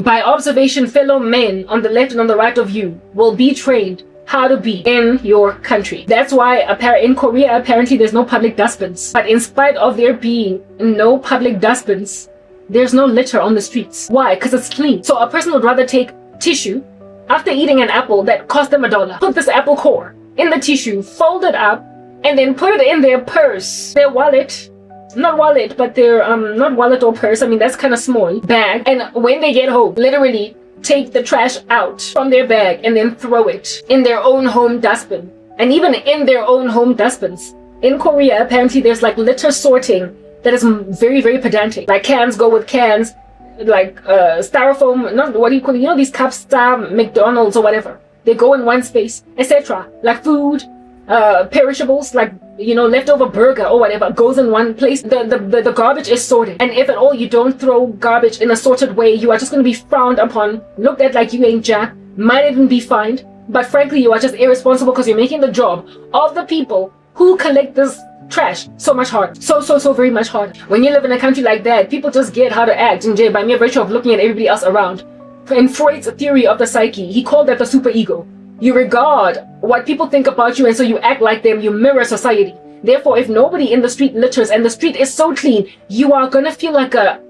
by observation, fellow men on the left and on the right of you will be trained how to be in your country. That's why in Korea, apparently there's no public dustbins. But in spite of there being no public dustbins, there's no litter on the streets. Why? Because it's clean. So a person would rather take tissue after eating an apple that cost them $1. Put this apple core in the tissue, fold it up, and then put it in their purse, their wallet. Not wallet, but their, not wallet or purse. I mean, that's kind of small. Bag. And when they get home, literally take the trash out from their bag and then throw it in their own home dustbin. And even in their own home dustbins. In Korea, apparently there's like litter sorting that is very, very pedantic. Like cans go with cans, like styrofoam, not what do you call it? You know, these cups, Star, McDonald's or whatever. They go in one space, etc. Like food, perishables, like, you know, leftover burger or whatever goes in one place. The garbage is sorted. And if at all you don't throw garbage in a sorted way, you are just going to be frowned upon, looked at like you ain't jack, might even be fined. But frankly, you are just irresponsible because you're making the job of the people who collect this trash so much harder. So very much harder. When you live in a country like that, people just get how to act in jail by mere virtue of looking at everybody else around. In Freud's theory of the psyche, he called that the superego. You regard what people think about you, and so you act like them. You mirror society. Therefore, if nobody in the street litters and the street is so clean, you are gonna feel like a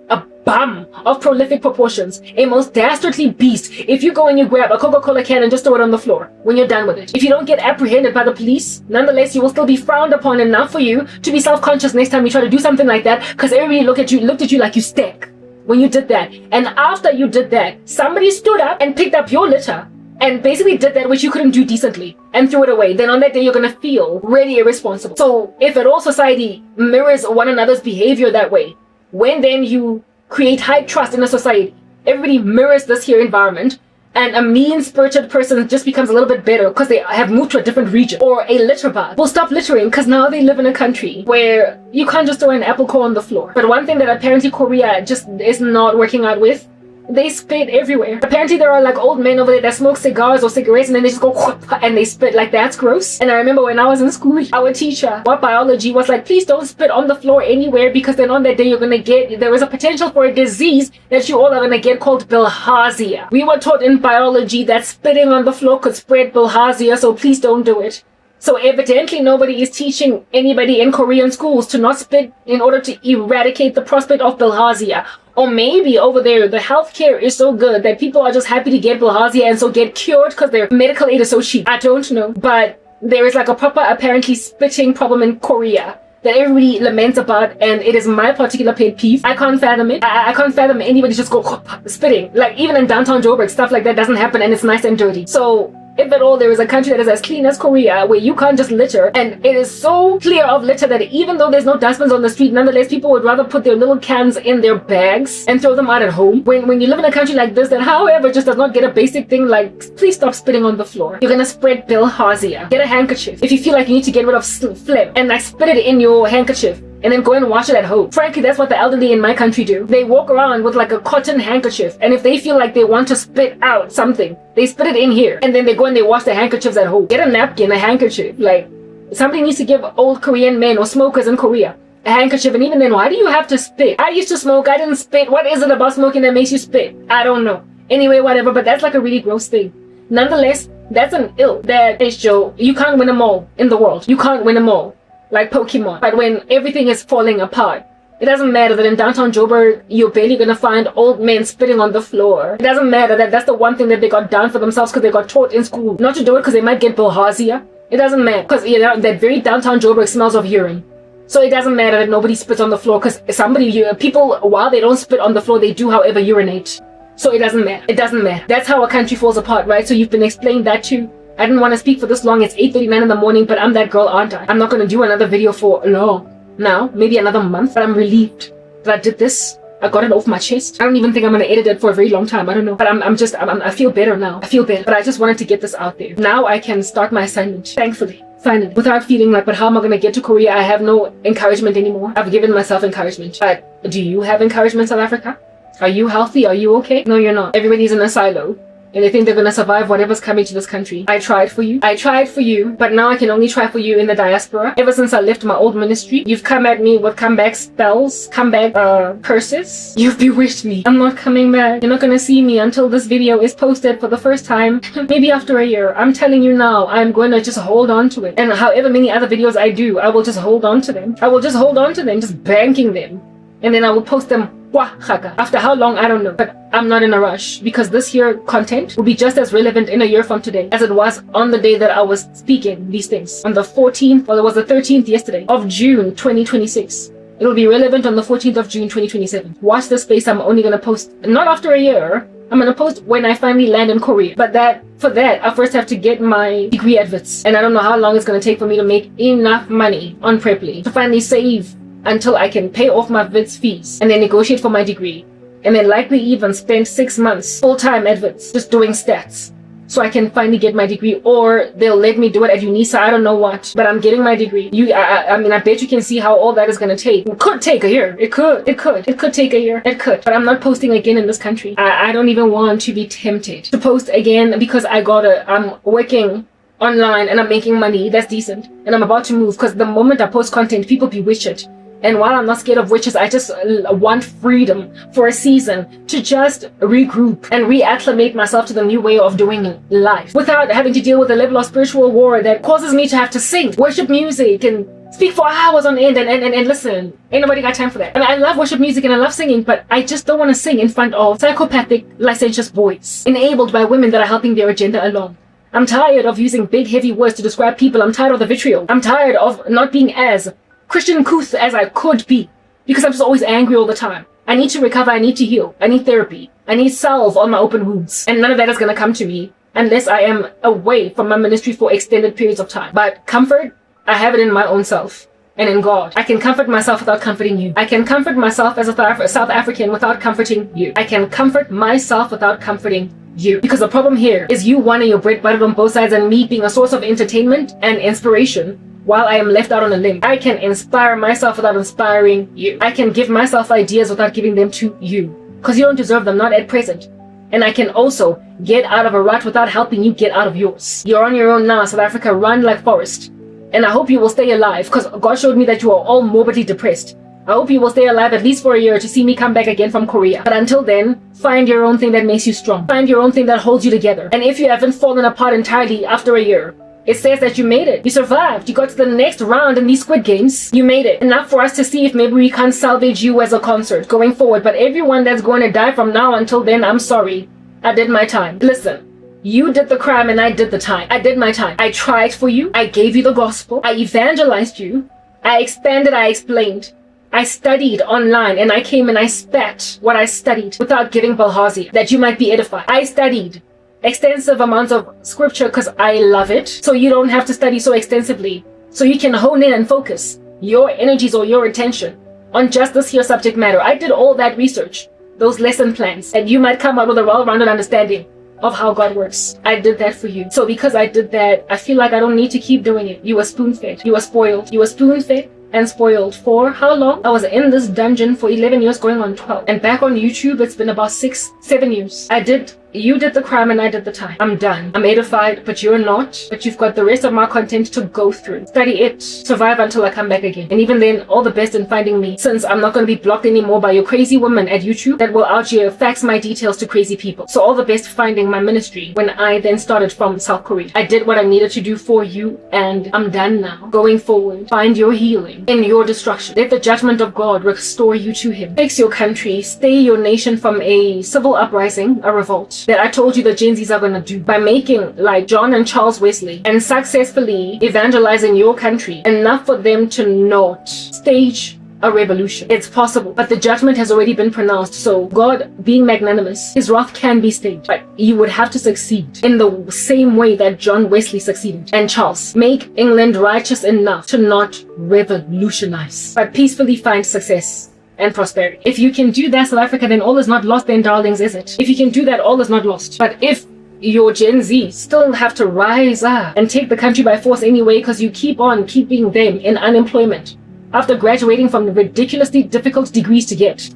bum of prolific proportions, a most dastardly beast if you go and you grab a Coca-Cola can and just throw it on the floor when you're done with it. If you don't get apprehended by the police, nonetheless, you will still be frowned upon enough for you to be self-conscious next time you try to do something like that, because everybody looked at you like you stink when you did that. And after you did that, somebody stood up and picked up your litter and basically did that which you couldn't do decently and threw it away. Then on that day, you're going to feel really irresponsible. So if at all society mirrors one another's behavior that way, when then you create high trust in a society, everybody mirrors this here environment, and a mean-spirited person just becomes a little bit better because they have moved to a different region, or a litter bug will stop littering because now they live in a country where you can't just throw an apple core on the floor. But one thing that apparently Korea just is not working out with, they spit everywhere. Apparently there are like old men over there that smoke cigars or cigarettes and then they just go and they spit. Like, that's gross. And I remember when I was in school, our teacher, what biology, was like, please don't spit on the floor anywhere, because then on that day you're gonna get, there is a potential for a disease that you all are gonna get called bilharzia. We were taught in biology that spitting on the floor could spread bilharzia, so please don't do it. So evidently nobody is teaching anybody in Korean schools to not spit in order to eradicate the prospect of bilharzia. Or maybe over there, the healthcare is so good that people are just happy to get bilharzia and so get cured because their medical aid is so cheap. I don't know. But there is like a proper, apparently, spitting problem in Korea that everybody laments about, and it is my particular pet peeve. I can't fathom it. I can't fathom anybody just go spitting. Like, even in downtown Joburg, stuff like that doesn't happen, and it's nice and dirty. So if at all there is a country that is as clean as Korea, where you can't just litter, and it is so clear of litter that even though there's no dustbins on the street, nonetheless people would rather put their little cans in their bags and throw them out at home. When you live in a country like this that, however, just does not get a basic thing like, please stop spitting on the floor, you're gonna spread bilharzia. Get a handkerchief if you feel like you need to get rid of phlegm, and like spit it in your handkerchief and then go and wash it at home. Frankly, that's what the elderly in my country do. They walk around with like a cotton handkerchief, and if they feel like they want to spit out something, they spit it in here, and then they go and they wash their handkerchiefs at home. Get a napkin, a handkerchief. Like, somebody needs to give old Korean men or smokers in Korea a handkerchief. And even then, why do you have to spit? I used to smoke, I didn't spit. What is it about smoking that makes you spit? I don't know. Anyway, whatever, but that's like a really gross thing. Nonetheless, that's an ill that is, Joe, you can't win them all in the world. You can't win them all. Like Pokemon. But when everything is falling apart, it doesn't matter that in downtown Joburg, you're barely gonna find old men spitting on the floor. It doesn't matter that that's the one thing that they got done for themselves because they got taught in school not to do it because they might get bilharzia. It doesn't matter because, you know, that very downtown Joburg smells of urine. So it doesn't matter that nobody spits on the floor because people, while they don't spit on the floor, they do, however, urinate. So it doesn't matter. It doesn't matter. That's how a country falls apart, right? So you've been explained that too. I didn't want to speak for this long. It's 8:39 in the morning, but I'm that girl, aren't I? I'm not going to do another video for long now, maybe another month, but I'm relieved that I did this. I got it off my chest. I don't even think I'm going to edit it for a very long time. I don't know, but I feel better now. I feel better, but I just wanted to get this out there. Now I can start my assignment, thankfully, finally, without feeling like, but how am I going to get to Korea? I have no encouragement anymore. I've given myself encouragement. But do you have encouragement, South Africa? Are you healthy? Are you okay? No, you're not. Everybody's in a silo. and they think they're gonna survive whatever's coming to this country. I tried for you, but now I can only try for you in the diaspora. Ever since I left my old ministry, you've come at me with comeback spells, comeback curses. You've bewitched me. I'm not coming back. You're not gonna see me until this video is posted for the first time, maybe after a year. I'm telling you now, I'm going to just hold on to it. And however many other videos I do, I will just hold on to them. I will just hold on to them, just banking them. And then I will post them after how long, I don't know. But I'm not in a rush, because this here content will be just as relevant in a year from today as it was on the day that I was speaking these things. On the 14th, well, it was the 13th yesterday of June 2026. It will be relevant on the 14th of June 2027. Watch this space. I'm only going to post not after a year. I'm going to post when I finally land in Korea. But for that, I first have to get my degree adverts. And I don't know how long it's going to take for me to make enough money on Preply to finally save until I can pay off my VITS fees and then negotiate for my degree. And then likely even spend 6 months full-time adverts just doing stats so I can finally get my degree, or they'll let me do it at UNISA. I don't know what, but I'm getting my degree. I mean, I bet you can see how all that is going to take. It could take a year. It could take a year. It could. But I'm not posting again in this country. I don't even want to be tempted to post again, because I'm working online and I'm making money. That's decent. And I'm about to move, because the moment I post content, people bewitch it. And while I'm not scared of witches, I just want freedom for a season to just regroup and reacclimate myself to the new way of doing life without having to deal with the level of spiritual war that causes me to have to sing worship music and speak for hours on end and listen. Ain't nobody got time for that. And I love worship music and I love singing, but I just don't want to sing in front of psychopathic, licentious boys enabled by women that are helping their agenda along. I'm tired of using big, heavy words to describe people. I'm tired of the vitriol. I'm tired of not being as Christian couth as I could be, because I'm just always angry all the time. I need to recover. I need to heal. I need therapy. I need salve on my open wounds. And none of that is going to come to me unless I am away from my ministry for extended periods of time. But comfort, I have it in my own self and in God. I can comfort myself without comforting you. I can comfort myself as a South African without comforting you. I can comfort myself without comforting you. Because the problem here is you wanting your bread buttered on both sides and me being a source of entertainment and inspiration while I am left out on a limb. I can inspire myself without inspiring you. I can give myself ideas without giving them to you, because you don't deserve them, not at present. And I can also get out of a rut without helping you get out of yours. You're on your own now, South Africa. Run like Forrest. And I hope you will stay alive, because God showed me that you are all morbidly depressed. I hope you will stay alive at least for a year to see me come back again from Korea. But until then, find your own thing that makes you strong. Find your own thing that holds you together. And if you haven't fallen apart entirely after a year, it says that you made it. You survived. You got to the next round in these Squid Games. You made it. Enough for us to see if maybe we can't salvage you as a concert going forward. But everyone that's going to die from now until then, I'm sorry. I did my time. Listen, you did the crime and I did the time. I did my time. I tried for you. I gave you the gospel. I evangelized you. I expanded. I explained. I studied online and I came and I spat what I studied without giving Balhazi that you might be edified. I studied extensive amounts of scripture because I love it, so you don't have to study so extensively, so you can hone in and focus your energies or your attention on just this here subject matter. I did all that research, those lesson plans, and you might come out with a well-rounded understanding of how God works. I did that for you. So because I did that, I feel like I don't need to keep doing it. You were spoon-fed. You were spoiled. You were spoon-fed and spoiled for how long? I was in this dungeon for 11 years going on 12. And back on YouTube, it's been about 6-7 years. You did the crime and I did the time. I'm done. I'm edified, but you're not. But you've got the rest of my content to go through. Study it. Survive until I come back again. And even then, all the best in finding me, since I'm not going to be blocked anymore by your crazy woman at YouTube that will out here fax my details to crazy people. So all the best finding my ministry when I then started from South Korea. I did what I needed to do for you and I'm done now. Going forward, find your healing in your destruction. Let the judgment of God restore you to him. Fix your country. Stay your nation from a civil uprising, a revolt that I told you the Gen Zs are going to do by making like John and Charles Wesley and successfully evangelizing your country enough for them to not stage a revolution. It's possible, but the judgment has already been pronounced. So God being magnanimous, his wrath can be stayed, but you would have to succeed in the same way that John Wesley succeeded and Charles. Make England righteous enough to not revolutionize, but peacefully find success and prosperity. If you can do that, South Africa, then all is not lost then, darlings, is it? If you can do that, all is not lost. But if your Gen Z still have to rise up and take the country by force anyway because you keep on keeping them in unemployment after graduating from the ridiculously difficult degrees to get,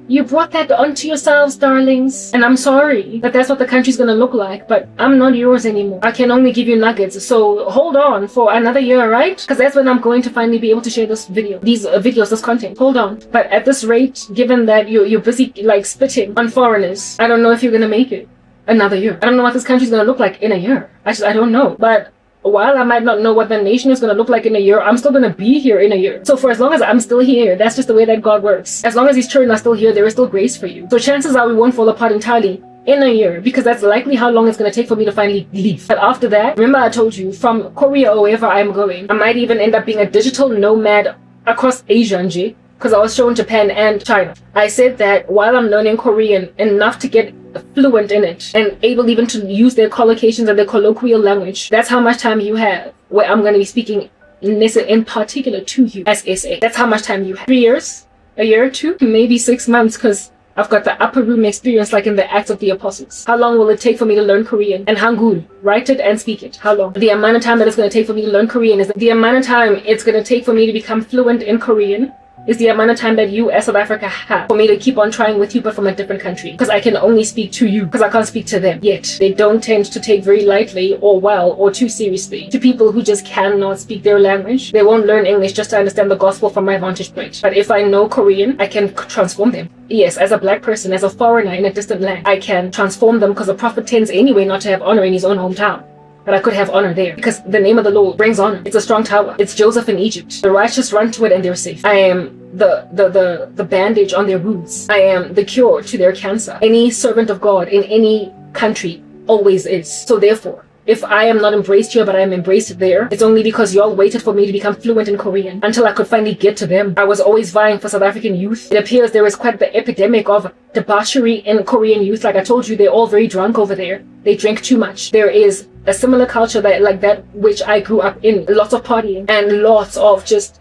You brought that onto yourselves, darlings. And I'm sorry that that's what the country's gonna look like, but I'm not yours anymore. I can only give you nuggets. So hold on for another year, right? Because that's when I'm going to finally be able to share this video, these videos, this content. Hold on. But at this rate, given that you're busy like spitting on foreigners, I don't know if you're gonna make it another year. I don't know what this country's gonna look like in a year. I don't know. But while I might not know what the nation is going to look like in a year, I'm still going to be here in a year. So for as long as I'm still here, that's just the way that God works. As long as His children are still here, there is still grace for you. So chances are we won't fall apart entirely in a year, because that's likely how long it's going to take for me to finally leave. But after that, remember I told you, from Korea or wherever I'm going, I might even end up being a digital nomad across Asia, Nje, because I was shown Japan and China. I said that while I'm learning Korean enough to get fluent in it and able even to use their collocations and their colloquial language, that's how much time you have where I'm going to be speaking in particular to you as SA. That's how much time you have. 3 years, a year or two, maybe 6 months, because I've got the upper room experience like in the Acts of the Apostles. How long will it take for me to learn Korean? And Hangul, write it and speak it. How long? The amount of time that it's going to take for me to learn Korean is the amount of time it's going to take for me to become fluent in Korean is the amount of time that you as South Africa have for me to keep on trying with you, but from a different country. Because I can only speak to you, because I can't speak to them. Yet, they don't tend to take very lightly or well or too seriously to people who just cannot speak their language. They won't learn English just to understand the gospel from my vantage point. But if I know Korean, I can transform them. Yes, as a black person, as a foreigner in a distant land, I can transform them, because the prophet tends anyway not to have honor in his own hometown. But I could have honor there, because the name of the Lord brings honor. It's a strong tower. It's Joseph in Egypt. The righteous run to it and they're safe. I am the bandage on their wounds. I am the cure to their cancer. Any servant of God in any country always is. So therefore, if I am not embraced here, but I am embraced there, it's only because y'all waited for me to become fluent in Korean until I could finally get to them. I was always vying for South African youth. It appears there is quite the epidemic of debauchery in Korean youth. Like I told you, they're all very drunk over there. They drink too much. There is a similar culture that which I grew up in. Lots of partying and lots of just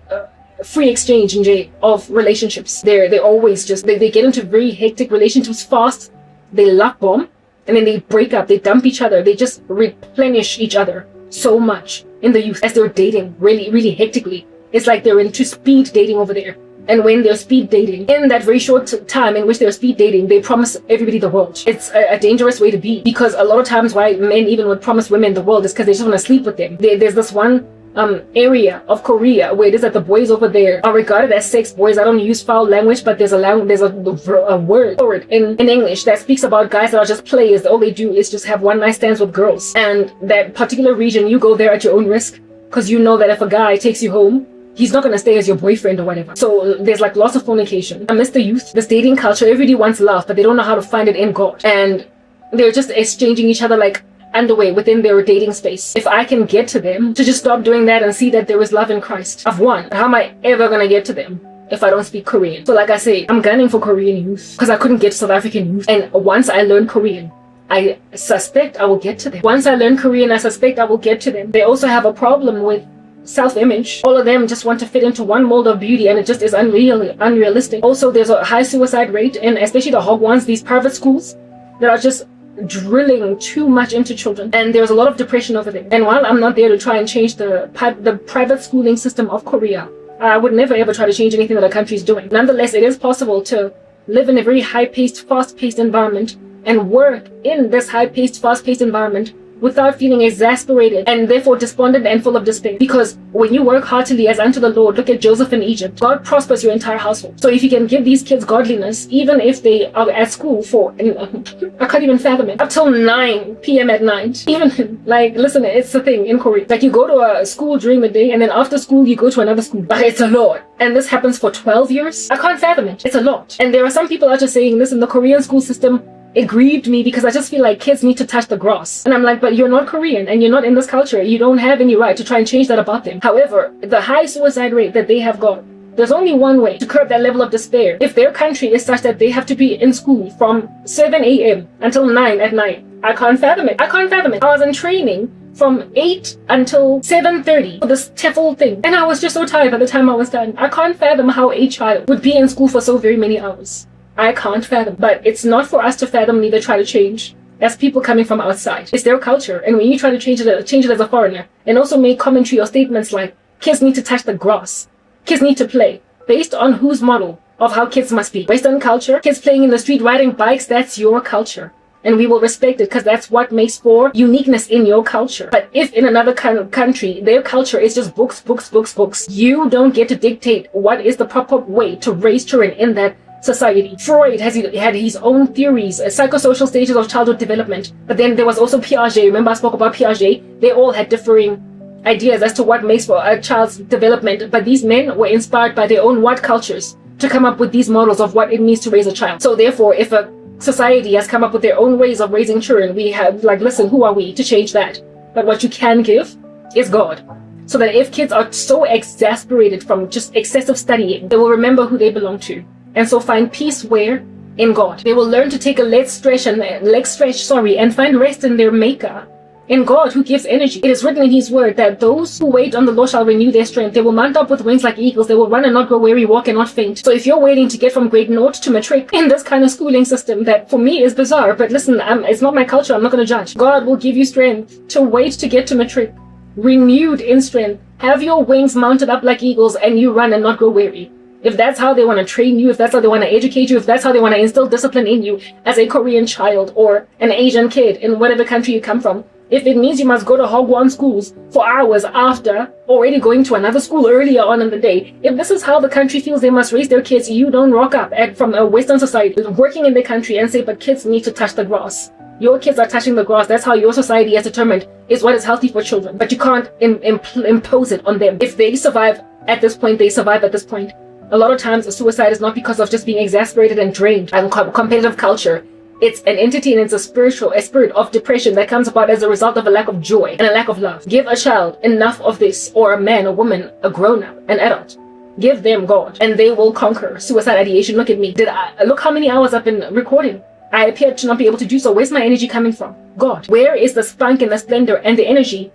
free exchange of relationships. They're always just, they get into very hectic relationships fast. They love bomb. And then they break up, they dump each other, they just replenish each other so much in the youth as they're dating really, really hectically. It's like they're into speed dating over there. And when they're speed dating, in that very short time in which they're speed dating, they promise everybody the world. It's a dangerous way to be, because a lot of times why men even would promise women the world is because they just want to sleep with them. There's this one area of Korea where it is that the boys over there are regarded as sex boys. I don't use foul language, but there's a word for it in English that speaks about guys that are just players. All they do is just have one night stands with girls. And that particular region, you go there at your own risk, because you know that if a guy takes you home, he's not going to stay as your boyfriend or whatever. So there's like lots of fornication. Amidst the youth, this dating culture, everybody wants love, but they don't know how to find it in God. And they're just exchanging each other like underway within their dating space. If I can get to them to just stop doing that and see that there is love in Christ, I've won. How am I ever going to get to them if I don't speak Korean? So like I say, I'm gunning for Korean youth because I couldn't get to South African youth. And once I learn Korean, I suspect I will get to them. Once I learn Korean, I suspect I will get to them. They also have a problem with self-image. All of them just want to fit into one mold of beauty, and it just is unrealistic. Also, there's a high suicide rate, and especially the hog ones, these private schools that are just drilling too much into children, and there's a lot of depression over there. And while I'm not there to try and change the private schooling system of Korea, I would never ever try to change anything that the country is doing. Nonetheless, it is possible to live in a very high-paced, fast-paced environment and work in this high-paced, fast-paced environment without feeling exasperated and therefore despondent and full of despair. Because when you work heartily as unto the Lord, look at Joseph in Egypt, God prospers your entire household. So if you can give these kids godliness, even if they are at school for, I can't even fathom it, up till 9 p.m. at night, even like, listen, it's the thing in Korea. Like you go to a school during the day and then after school you go to another school. But it's a lot. And this happens for 12 years. I can't fathom it. It's a lot. And there are some people out there saying, listen, the Korean school system, it grieved me because I just feel like kids need to touch the grass. And I'm like, but you're not Korean and you're not in this culture. You don't have any right to try and change that about them. However, the high suicide rate that they have got, there's only one way to curb that level of despair. If their country is such that they have to be in school from 7 a.m. until 9 at night, I can't fathom it. I can't fathom it. I was in training from 8 until 7:30 for this TEFL thing. And I was just so tired by the time I was done. I can't fathom how a child would be in school for so very many hours. I can't fathom. But it's not for us to fathom, neither try to change. As people coming from outside. It's their culture. And when you try to change it as a foreigner, and also make commentary or statements like, kids need to touch the grass, kids need to play, based on whose model? of how kids must be. Western culture, kids playing in the street, riding bikes, that's your culture. And we will respect it because that's what makes for uniqueness in your culture. But if in another kind of country, their culture is just books, books, books, books, you don't get to dictate what is the proper way to raise children in that society. Freud had his own theories, psychosocial stages of childhood development. But then there was also Piaget. Remember I spoke about Piaget? They all had differing ideas as to what makes for a child's development. But these men were inspired by their own what cultures to come up with these models of what it means to raise a child. So therefore, if a society has come up with their own ways of raising children, we have like, listen, who are we to change that? But what you can give is God. So that if kids are so exasperated from just excessive studying, they will remember who they belong to. And so find peace where? In God. They will learn to take a leg stretch and find rest in their maker. In God who gives energy. It is written in his word that those who wait on the Lord shall renew their strength. They will mount up with wings like eagles. They will run and not grow weary, walk and not faint. So if you're waiting to get from grade 0 to matric in this kind of schooling system that for me is bizarre, but listen, it's not my culture, I'm not going to judge. God will give you strength to wait to get to matric. Renewed in strength. Have your wings mounted up like eagles and you run and not grow weary. If that's how they want to train you, if that's how they want to educate you, if that's how they want to instill discipline in you as a Korean child or an Asian kid in whatever country you come from, if it means you must go to Hogwarts schools for hours after already going to another school earlier on in the day, if this is how the country feels they must raise their kids, you don't rock up from a Western society working in the country and say, but kids need to touch the grass. Your kids are touching the grass. That's how your society has determined is what is healthy for children. But you can't impose it on them. If they survive at this point, they survive at this point. A lot of times, suicide is not because of just being exasperated and drained and competitive culture. It's an entity and it's a spirit of depression that comes about as a result of a lack of joy and a lack of love. Give a child enough of this, or a man, a woman, a grown-up, an adult. Give them God, and they will conquer suicide ideation. Look at me. Look how many hours I've been recording. I appear to not be able to do so. Where's my energy coming from? God. Where is the spunk and the splendor and the energy?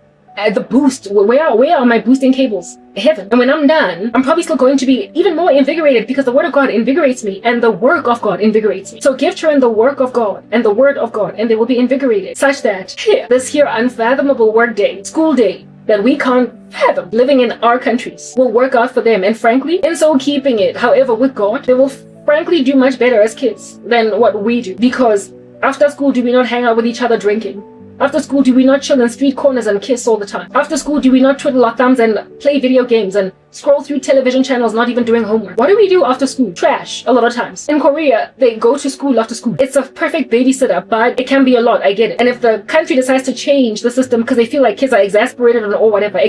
The boost, where are my boosting cables? Heaven. And when I'm done, I'm probably still going to be even more invigorated because the word of God invigorates me and the work of God invigorates me. So give children the work of God and the word of God and they will be invigorated such that this here unfathomable work day, school day, that we can't fathom living in our countries will work out for them. And frankly, in so keeping it, however, with God, they will frankly do much better as kids than what we do. Because after school, do we not hang out with each other drinking? After school, do we not chill in street corners and kiss all the time? After school, do we not twiddle our thumbs and play video games and scroll through television channels not even doing homework? What do we do after school? Trash, a lot of times. In Korea, they go to school after school. It's a perfect babysitter, but it can be a lot, I get it. And if the country decides to change the system because they feel like kids are exasperated or whatever,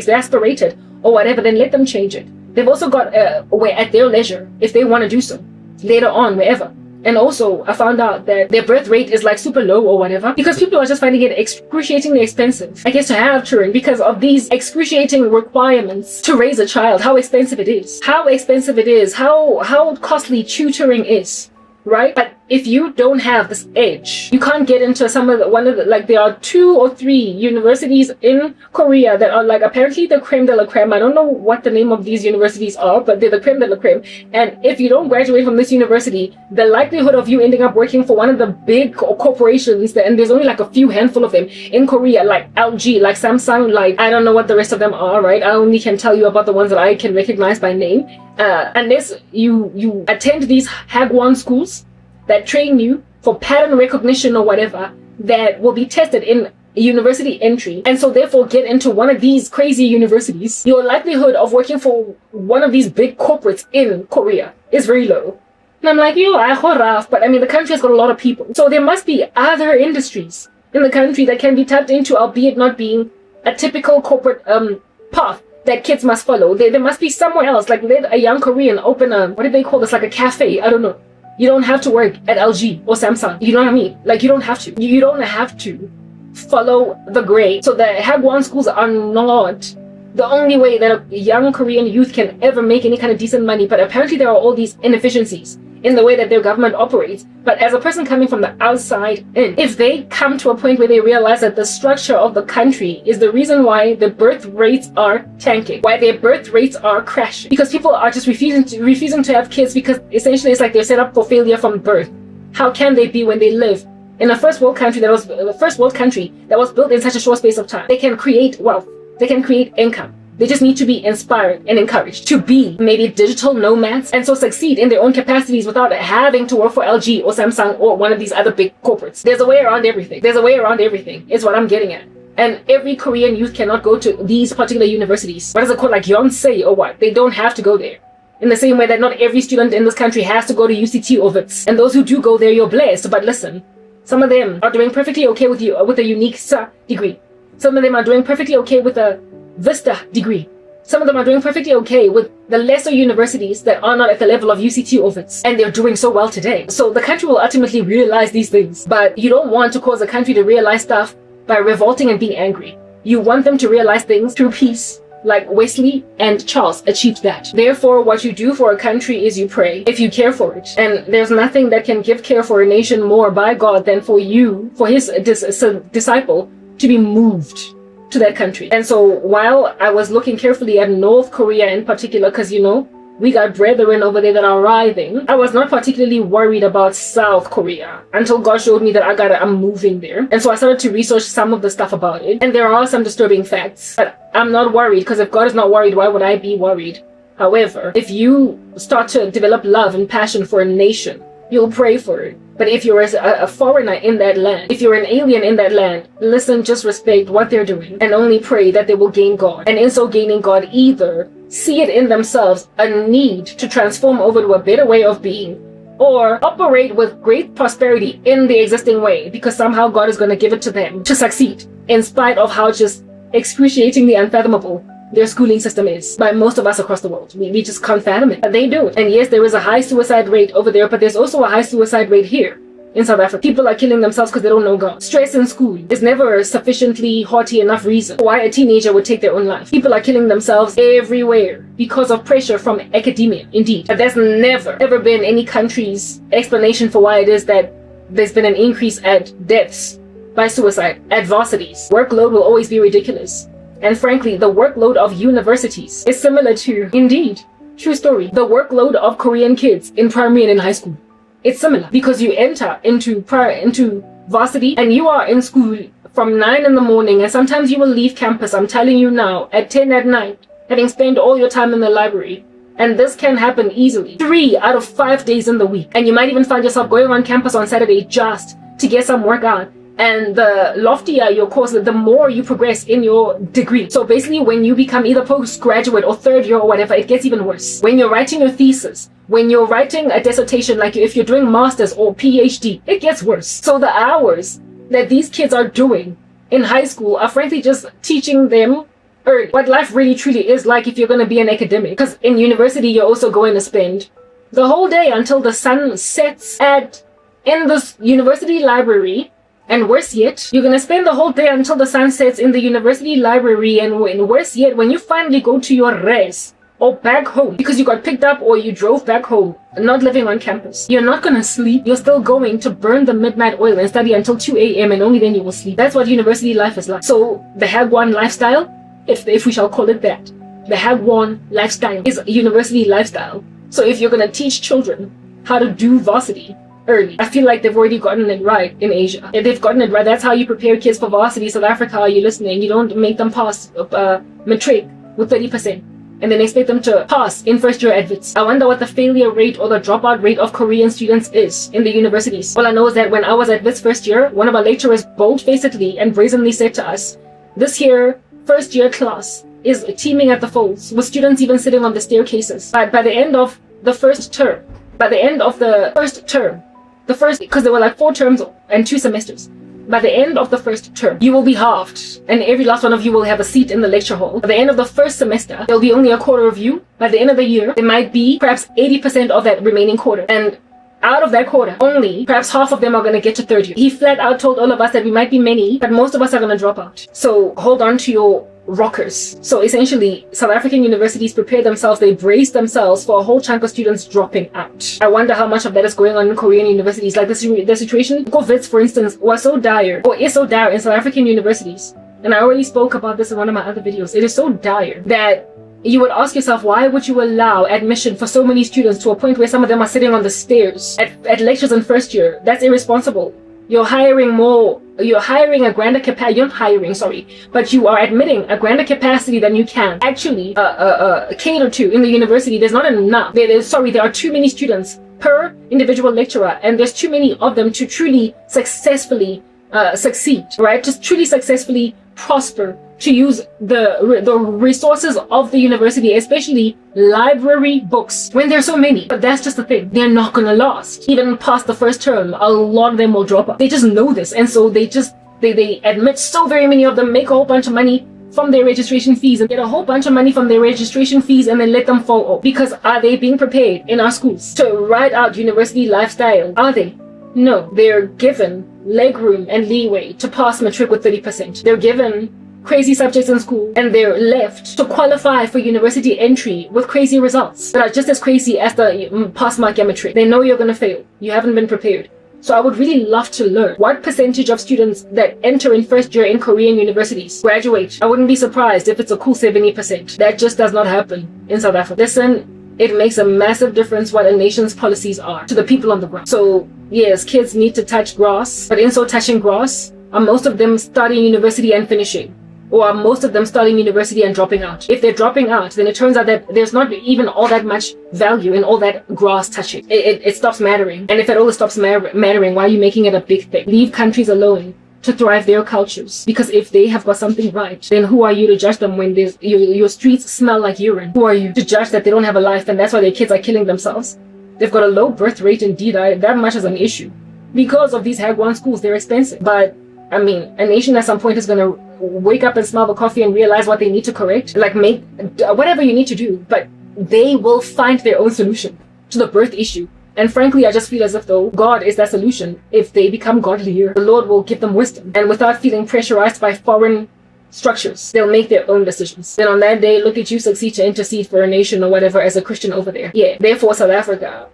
then let them change it. They've also got a way at their leisure, if they want to do so, later on, wherever. And also, I found out that their birth rate is like super low or whatever because people are just finding it excruciatingly expensive, I guess, to have children because of these excruciating requirements to raise a child, how expensive it is, how costly tutoring is, right? But if you don't have this edge, you can't get into there are 2 or 3 universities in Korea that are like apparently the creme de la creme. I don't know what the name of these universities are, but they're the creme de la creme. And if you don't graduate from this university, the likelihood of you ending up working for one of the big corporations, and there's only like a few handful of them in Korea, like LG, like Samsung, like I don't know what the rest of them are, right? I only can tell you about the ones that I can recognize by name. Unless you attend these Hagwon schools that train you for pattern recognition or whatever, that will be tested in university entry, and so therefore get into one of these crazy universities, your likelihood of working for one of these big corporates in Korea is very low. And I'm like, but I mean, the country has got a lot of people. So there must be other industries in the country that can be tapped into, albeit not being a typical corporate path that kids must follow. There must be somewhere else, like let a young Korean open what do they call this, like a cafe, I don't know. You don't have to work at LG or Samsung. You know what I mean? Like, you don't have to. You don't have to follow the grade. So the Hagwon schools are not the only way that a young Korean youth can ever make any kind of decent money. But apparently there are all these inefficiencies in the way that their government operates. But as a person coming from the outside in, if they come to a point where they realize that the structure of the country is the reason why the birth rates are tanking, why their birth rates are crashing, because people are just refusing to have kids because essentially it's like they're set up for failure from birth. How can they be when they live in a first world country that was built in such a short space of time? They can create wealth, they can create income, They just need to be inspired and encouraged to be maybe digital nomads and so succeed in their own capacities without having to work for LG or Samsung or one of these other big corporates. There's a way around everything. There's a way around everything is what I'm getting at. And every Korean youth cannot go to these particular universities. What is it called, like Yonsei or what? They don't have to go there. In the same way that not every student in this country has to go to UCT or WITS. And those who do go there, you're blessed. But listen, some of them are doing perfectly okay with you with a unique degree. Some of them are doing perfectly okay with a Vista degree. Some of them are doing perfectly okay with the lesser universities that are not at the level of UCT or WITS, and they're doing so well today. So the country will ultimately realize these things, but you don't want to cause the country to realize stuff by revolting and being angry. You want them to realize things through peace, like Wesley and Charles achieved that. Therefore, what you do for a country is you pray, if you care for it. And there's nothing that can give care for a nation more by God than for his disciple to be moved to that country. And so while I was looking carefully at North Korea in particular, because we got brethren over there that are writhing, I was not particularly worried about South Korea until God showed me that I'm moving there. And so I started to research some of the stuff about it. And there are some disturbing facts, but I'm not worried, because if God is not worried, why would I be worried? However, if you start to develop love and passion for a nation, you'll pray for it. But if you're a foreigner in that land, if you're an alien in that land, listen, just respect what they're doing and only pray that they will gain God. And in so gaining God, either see it in themselves a need to transform over to a better way of being, or operate with great prosperity in the existing way, because somehow God is going to give it to them to succeed, in spite of how just excruciatingly unfathomable their schooling system is by most of us across the world. We just can't fathom it. But they do it. And yes, there is a high suicide rate over there, but there's also a high suicide rate here in South Africa. People are killing themselves because they don't know God. Stress in school is never a sufficiently haughty enough reason why a teenager would take their own life. People are killing themselves everywhere because of pressure from academia, indeed. But there's never, ever been any country's explanation for why it is that there's been an increase at deaths by suicide at varsities. Workload will always be ridiculous. And frankly, the workload of universities is similar to, indeed, true story, the workload of Korean kids in primary and in high school. It's similar because you enter into varsity and you are in school from 9 in the morning, and sometimes you will leave campus, I'm telling you now, at 10 at night, having spent all your time in the library. And this can happen easily 3 out of 5 days in the week. And you might even find yourself going on campus on Saturday just to get some work out. And the loftier your course, the more you progress in your degree. So basically, when you become either postgraduate or third year or whatever, it gets even worse. When you're writing your thesis, when you're writing a dissertation, like if you're doing master's or PhD, it gets worse. So the hours that these kids are doing in high school are frankly just teaching them early what life really truly is like if you're going to be an academic. Because in university, you're also going to spend the whole day until the sun sets in this university library. And worse yet, you're going to spend the whole day until the sun sets in the university library. And worse yet, when you finally go to your res or back home, because you got picked up or you drove back home, not living on campus, you're not going to sleep. You're still going to burn the midnight oil and study until 2 a.m. and only then you will sleep. That's what university life is like. So the Hagwon lifestyle, if we shall call it that, the Hagwon lifestyle is a university lifestyle. So if you're going to teach children how to do varsity early, I feel like they've already gotten it right in Asia. If they've gotten it right, that's how you prepare kids for varsity. South Africa, are you listening? You don't make them pass matric with 30% and then expect them to pass in first year admits. I wonder what the failure rate or the dropout rate of Korean students is in the universities. All I know is that when I was at WITS first year, one of our lecturers bold-facedly and brazenly said to us, this year, first year class is teeming at the folds, with students even sitting on the staircases. But by the end of the first term, because there were like 4 terms and 2 semesters. By the end of the first term, you will be halved, and every last one of you will have a seat in the lecture hall. By the end of the first semester, there'll be only a quarter of you. By the end of the year, there might be perhaps 80% of that remaining quarter. And out of that quarter, only perhaps half of them are going to get to third year. He flat out told all of us that we might be many, but most of us are going to drop out. So hold on to your rockers. So essentially, South African universities prepare themselves, they brace themselves for a whole chunk of students dropping out. I wonder how much of that is going on in Korean universities. Like the situation, COVID, for instance, was so dire, or is so dire in South African universities. And I already spoke about this in one of my other videos. It is so dire that you would ask yourself, why would you allow admission for so many students to a point where some of them are sitting on the stairs at lectures in first year? That's irresponsible. you're hiring a grander capacity, you're not hiring, sorry, but you are admitting a grander capacity than you can actually cater to in the university. There's not enough. There are too many students per individual lecturer, and there's too many of them to truly successfully succeed, right? To truly successfully prosper, to use the resources of the university, especially library books, when there's so many. But that's just the thing. They're not gonna last. Even past the first term, a lot of them will drop out. They just know this, and so they admit so very many of them, make a whole bunch of money from their registration fees, and get a whole bunch of money from their registration fees, and then let them fall off. Because are they being prepared in our schools to ride out university lifestyle? Are they? No. They're given legroom and leeway to pass matric with 30%. They're given crazy subjects in school, and they're left to qualify for university entry with crazy results that are just as crazy as the pass mark at matric. They know you're going to fail. You haven't been prepared. So I would really love to learn what percentage of students that enter in first year in Korean universities graduate. I wouldn't be surprised if it's a cool 70%. That just does not happen in South Africa. Listen, it makes a massive difference what a nation's policies are to the people on the ground. So yes, kids need to touch grass, but in so touching grass, are most of them starting university and finishing? Or are most of them starting university and dropping out? If they're dropping out, then it turns out that there's not even all that much value in all that grass touching. It stops mattering. And if at all it stops mattering, why are you making it a big thing? Leave countries alone to thrive their cultures. Because if they have got something right, then who are you to judge them when your streets smell like urine? Who are you to judge that they don't have a life and that's why their kids are killing themselves? They've got a low birth rate indeed. That much is an issue. Because of these Hagwon schools, they're expensive. But I mean, a nation at some point is going to wake up and smell the coffee and realize what they need to correct, like make whatever you need to do, but they will find their own solution to the birth issue. And frankly, I just feel as if though God is that solution. If they become godlier, the Lord will give them wisdom, and without feeling pressurized by foreign structures, they'll make their own decisions. Then on that day, look at you succeed to intercede for a nation or whatever as a Christian over there. Yeah, therefore South Africa,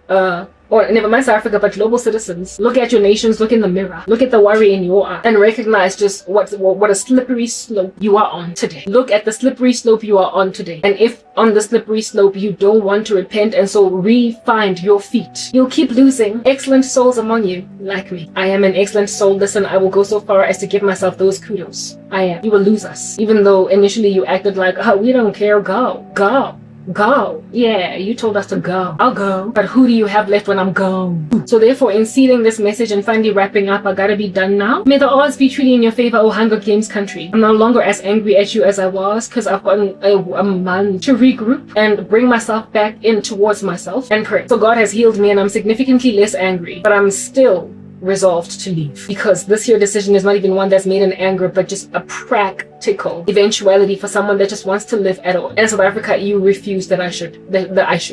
or never mind South Africa, but global citizens, look at your nations, look in the mirror, look at the worry in your eye, and recognize just what a slippery slope you are on today. Look at the slippery slope you are on today. And if on the slippery slope you don't want to repent and so re-find your feet, you'll keep losing excellent souls among you, like me. I am an excellent soul. Listen, I will go so far as to give myself those kudos. I am. You will lose us. Even though initially you acted like, oh, we don't care, go. Go. Yeah, you told us to go. I'll go. But who do you have left when I'm gone? So therefore, in sealing this message and finally wrapping up, I gotta be done now. May the odds be truly in your favor, O Hunger Games country. I'm no longer as angry at you as I was, because I've gotten a month to regroup and bring myself back in towards myself and pray. So God has healed me and I'm significantly less angry, but I'm still resolved to leave, because this here decision is not even one that's made in anger, but just a practical eventuality for someone that just wants to live at all. And South Africa, you refused that I should.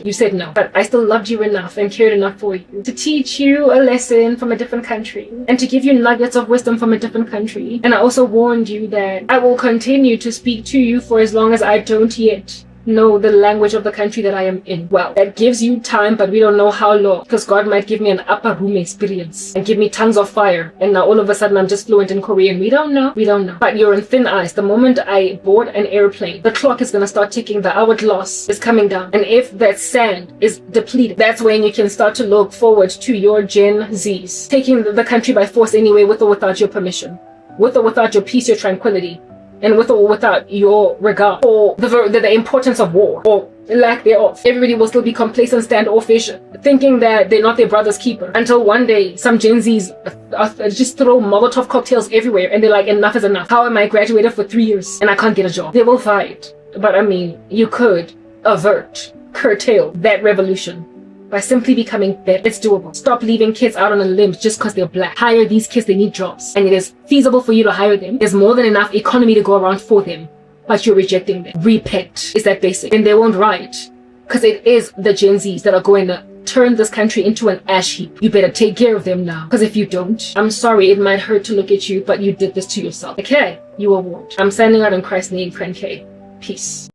You said no, but I still loved you enough and cared enough for you to teach you a lesson from a different country and to give you nuggets of wisdom from a different country. And I also warned you that I will continue to speak to you for as long as I don't yet know the language of the country that I am in. Well, that gives you time, but we don't know how long, because God might give me an upper room experience and give me tongues of fire, and now all of a sudden I'm just fluent in Korean. We don't know. But you're in thin ice. The moment I board an airplane, the clock is going to start ticking. The hourglass is coming down, and if that sand is depleted, that's when you can start to look forward to your Gen Zs taking the country by force anyway, with or without your permission, with or without your peace, your tranquility, and with or without your regard for the importance of war, or lack thereof. Everybody will still be complacent, standoffish, thinking that they're not their brother's keeper, until one day some Gen Zs just throw Molotov cocktails everywhere and they're like, enough is enough. How am I graduated for 3 years and I can't get a job? They will fight. But I mean, you could curtail that revolution by simply becoming better. It's doable. Stop leaving kids out on a limb just because they're black. Hire these kids, they need jobs. And it is feasible for you to hire them. There's more than enough economy to go around for them. But you're rejecting them. Repent. Is that basic? And they won't riot. Because it is the Gen Zs that are going to turn this country into an ash heap. You better take care of them now. Because if you don't, I'm sorry, it might hurt to look at you, but you did this to yourself. Okay? You were warned. I'm signing out in Christ's name, friend K. Peace.